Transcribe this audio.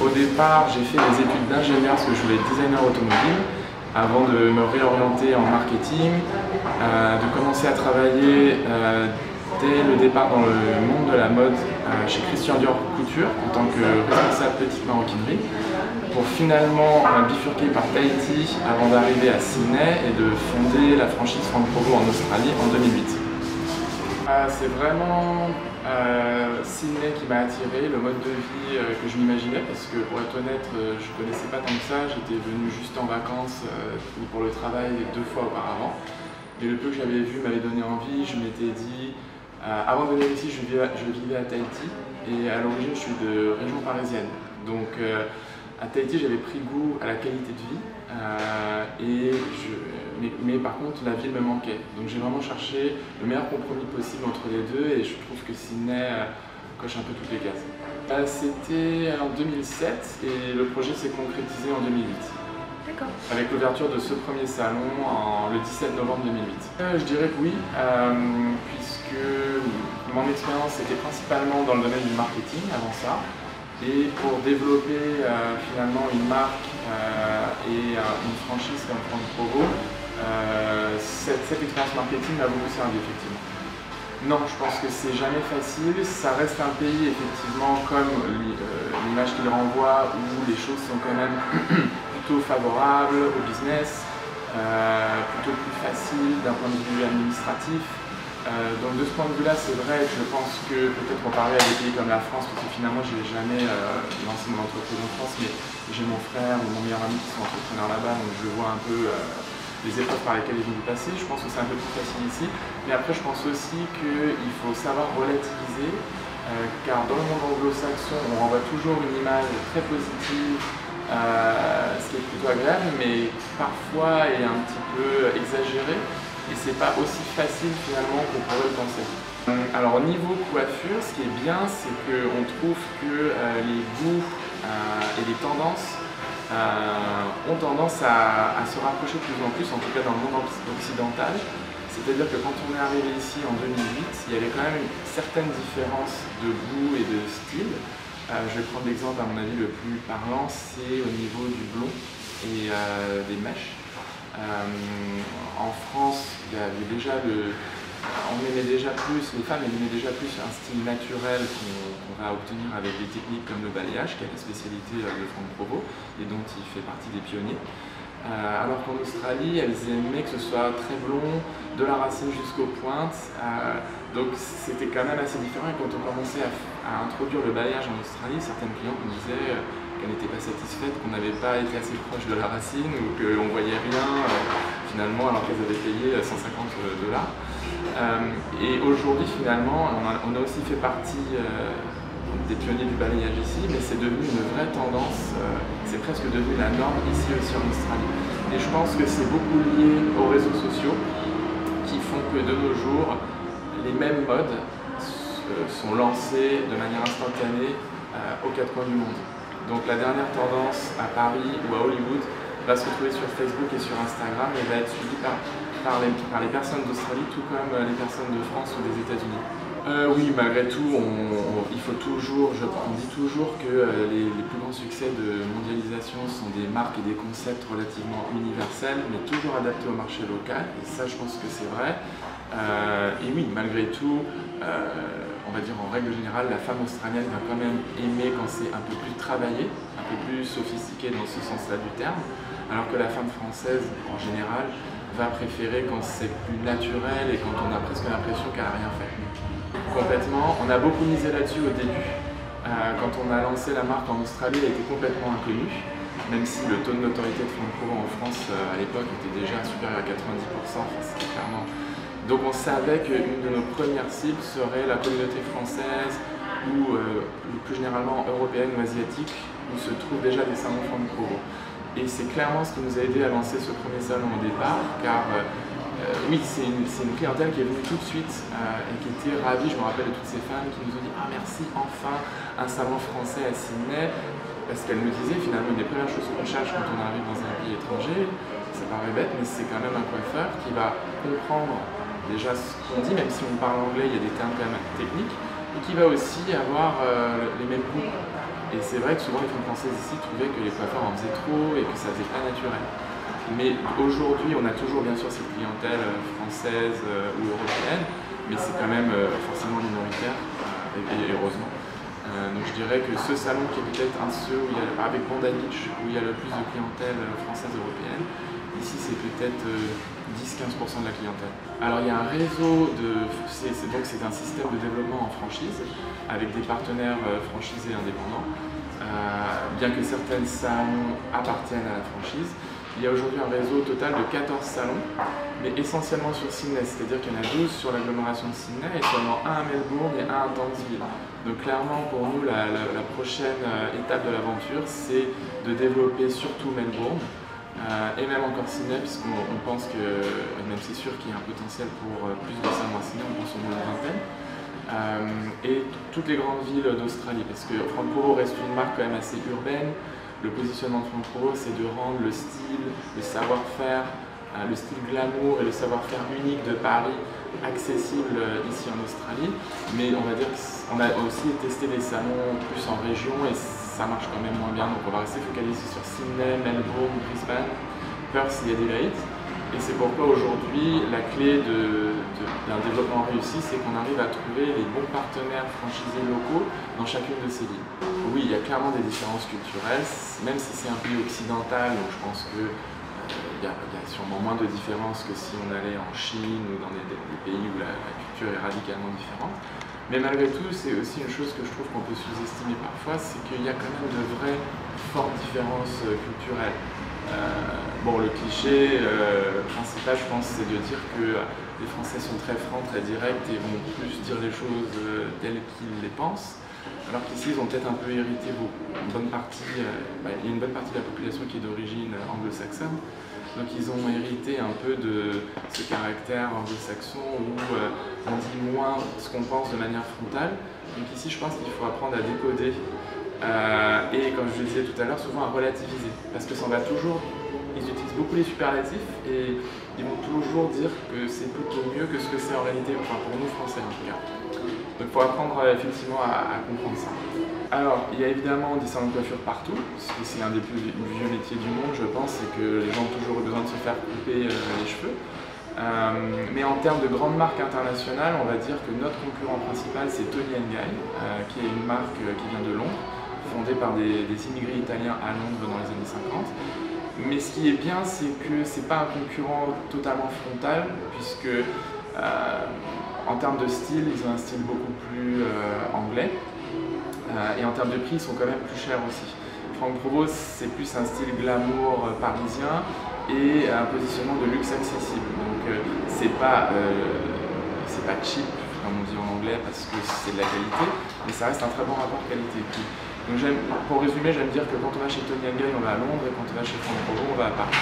Au départ, j'ai fait des études d'ingénieur parce que je voulais être designer automobile avant de me réorienter en marketing, de commencer à travailler dès le départ dans le monde de la mode chez Christian Dior Couture en tant que responsable petite maroquinerie pour finalement bifurquer par Tahiti avant d'arriver à Sydney et de fonder la franchise Franck Provo en Australie en 2008. C'est vraiment Sydney qui m'a attiré, le mode de vie que je m'imaginais parce que pour être honnête, je ne connaissais pas tant que ça, j'étais venu juste en vacances pour le travail 2 fois auparavant. Et le peu que j'avais vu m'avait donné envie, je m'étais dit, avant de venir ici je vivais à Tahiti et à l'origine je suis de région parisienne. Donc à Tahiti j'avais pris goût à la qualité de vie mais par contre la ville me manquait. Donc j'ai vraiment cherché le meilleur compromis possible entre les deux et je trouve que Sydney coche un peu toutes les cases. C'était en 2007 et le projet s'est concrétisé en 2008. Avec l'ouverture de ce premier salon le 17 novembre 2008. Je dirais que oui, puisque mon expérience était principalement dans le domaine du marketing avant ça. Et pour développer finalement une marque et une franchise comme Franck Provo, cette expérience marketing m'a beaucoup servi effectivement. Non, je pense que c'est jamais facile. Ça reste un pays effectivement comme l'image qu'il renvoie où les choses sont quand même plutôt favorables au business, plutôt plus faciles d'un point de vue administratif. Donc de ce point de vue-là, c'est vrai que je pense que peut-être comparer à des pays comme la France, parce que finalement je n'ai jamais lancé mon entreprise en France, mais j'ai mon frère ou mon meilleur ami qui sont entrepreneurs là-bas, donc je vois un peu les épreuves par lesquelles ils ont dû passer. Je pense que c'est un peu plus facile ici, mais après je pense aussi qu'il faut savoir relativiser, car dans le monde anglo-saxon, on renvoie toujours une image très positive, ce qui est plutôt agréable, mais parfois est un petit peu exagéré. Et c'est pas aussi facile finalement qu'on pourrait le penser. Alors au niveau coiffure, ce qui est bien, c'est qu'on trouve que les goûts et les tendances ont tendance à se rapprocher de plus en plus, en tout cas dans le monde occidental. C'est-à-dire que quand on est arrivé ici en 2008, il y avait quand même une certaine différence de goût et de style. Je vais prendre l'exemple à mon avis le plus parlant, c'est au niveau du blond et des mèches. En France, il y avait déjà on aimait déjà plus, les femmes aimaient déjà plus un style naturel qu'on va obtenir avec des techniques comme le balayage, qui est la spécialité de Franck Provo et dont il fait partie des pionniers. Alors qu'en Australie, elles aimaient que ce soit très blond, de la racine jusqu'aux pointes. Donc c'était quand même assez différent. Et quand on commençait à introduire le balayage en Australie, certaines clientes nous disaient qu'elles n'étaient pas satisfaites, qu'on n'avait pas été assez proche de la racine ou qu'on ne voyait rien finalement alors qu'elles avaient payé 150 $. Et aujourd'hui finalement, on a aussi fait partie des pionniers du balayage ici, mais c'est devenu une vraie tendance, c'est presque devenu la norme ici aussi en Australie. Et je pense que c'est beaucoup lié aux réseaux sociaux qui font que de nos jours, les mêmes modes sont lancées de manière instantanée aux 4 coins du monde. Donc la dernière tendance à Paris ou à Hollywood va se retrouver sur Facebook et sur Instagram et va être suivie par les personnes d'Australie tout comme les personnes de France ou des États-Unis. Oui, malgré tout, il faut toujours, on dit toujours que les plus grands succès de mondialisation sont des marques et des concepts relativement universels, mais toujours adaptés au marché local, et ça je pense que c'est vrai. Et oui, malgré tout, on va dire en règle générale, la femme australienne va quand même aimer quand c'est un peu plus travaillé, un peu plus sophistiqué dans ce sens-là du terme, alors que la femme française, en général, va préférer quand c'est plus naturel et quand on a presque l'impression qu'elle n'a rien fait. Complètement, on a beaucoup misé là-dessus au début. Quand on a lancé la marque en Australie, elle était complètement inconnue, même si le taux de notoriété de Franck Provo en France à l'époque était déjà supérieur à 90%, c'était clairement. Donc on savait qu'une de nos premières cibles serait la communauté française ou plus généralement européenne ou asiatique, où se trouvent déjà des salons Franck Provo. Et c'est clairement ce qui nous a aidé à lancer ce premier salon au départ, car oui, c'est une clientèle qui est venue tout de suite et qui était ravie. Je me rappelle de toutes ces femmes qui nous ont dit « Ah merci, enfin un salon français à Sydney », parce qu'elles me disaient finalement une des premières choses qu'on cherche quand on arrive dans un pays étranger, ça paraît bête, mais c'est quand même un coiffeur qui va comprendre déjà ce qu'on dit, même si on parle anglais, il y a des termes quand même techniques, et qui va aussi avoir les mêmes goûts Et c'est vrai que souvent les femmes françaises ici trouvaient que les coiffeurs en faisaient trop et que ça faisait pas naturel. Mais aujourd'hui, on a toujours bien sûr cette clientèle française ou européenne, mais c'est quand même forcément minoritaire, et heureusement. Donc je dirais que ce salon qui est peut-être un de ceux où il y a, avec Bondage, où il y a le plus de clientèle française européenne, ici c'est peut-être 10-15% de la clientèle. Alors il y a un réseau c'est un système de développement en franchise, avec des partenaires franchisés indépendants. Bien que certains salons appartiennent à la franchise, il y a aujourd'hui un réseau total de 14 salons, mais essentiellement sur Sydney, c'est-à-dire qu'il y en a 12 sur l'agglomération de Sydney et seulement un à Melbourne et un à Townsville. Donc clairement pour nous la prochaine étape de l'aventure, c'est de développer surtout Melbourne et même encore Sydney, puisqu'on pense que, même c'est sûr qu'il y a un potentiel pour plus de salons à Sydney, on pense au moins une vingtaine. Et toutes les grandes villes d'Australie, parce que Frank Pro reste une marque quand même assez urbaine. Le positionnement de Frank Pro, c'est de rendre le style, le savoir-faire, le style glamour et le savoir-faire unique de Paris accessible ici en Australie. Mais on va dire qu'on a aussi testé des salons plus en région et ça marche quand même moins bien. Donc on va rester focalisé sur Sydney, Melbourne, Brisbane, Perth et Adelaide. Et c'est pourquoi aujourd'hui, la clé d'un développement réussi, c'est qu'on arrive à trouver les bons partenaires franchisés locaux dans chacune de ces villes. Oui, il y a clairement des différences culturelles, même si c'est un pays occidental, donc je pense qu'il y a sûrement moins de différences que si on allait en Chine ou dans des pays où la culture est radicalement différente. Mais malgré tout, c'est aussi une chose que je trouve qu'on peut sous-estimer parfois, c'est qu'il y a quand même de vraies fortes différences culturelles. Bon, le cliché principal, je pense, c'est de dire que les Français sont très francs, très directs et vont plus dire les choses telles qu'ils les pensent, alors qu'ici, ils ont peut-être un peu hérité une bonne partie, il y a une bonne partie de la population qui est d'origine anglo-saxonne, donc ils ont hérité un peu de ce caractère anglo-saxon où on dit moins ce qu'on pense de manière frontale. Donc ici, je pense qu'il faut apprendre à décoder. Et comme je le disais tout à l'heure, souvent à relativiser, parce que ça va toujours, ils utilisent beaucoup les superlatifs et ils vont toujours dire que c'est plutôt mieux que ce que c'est en réalité, enfin pour nous français en tout cas. Donc il faut apprendre effectivement à comprendre ça. Alors il y a évidemment des salons de coiffure partout, parce que c'est l'un des plus vieux métiers du monde je pense, c'est que les gens ont toujours eu besoin de se faire couper les cheveux. Mais en termes de grandes marques internationales, on va dire que notre concurrent principal c'est Toni & Guy, qui est une marque qui vient de Londres, fondée par des immigrés italiens à Londres dans les années 50. Mais ce qui est bien, c'est que ce n'est pas un concurrent totalement frontal, puisque en termes de style, ils ont un style beaucoup plus anglais, et en termes de prix, ils sont quand même plus chers aussi. Frank Pro, c'est plus un style glamour parisien et un positionnement de luxe accessible. Donc c'est pas cheap, comme on dit en anglais, parce que c'est de la qualité, mais ça reste un très bon rapport qualité-prix. Donc pour résumer, j'aime dire que quand on va chez Toni & Guy, on va à Londres, et quand on va chez Frank Pro, on va à Paris.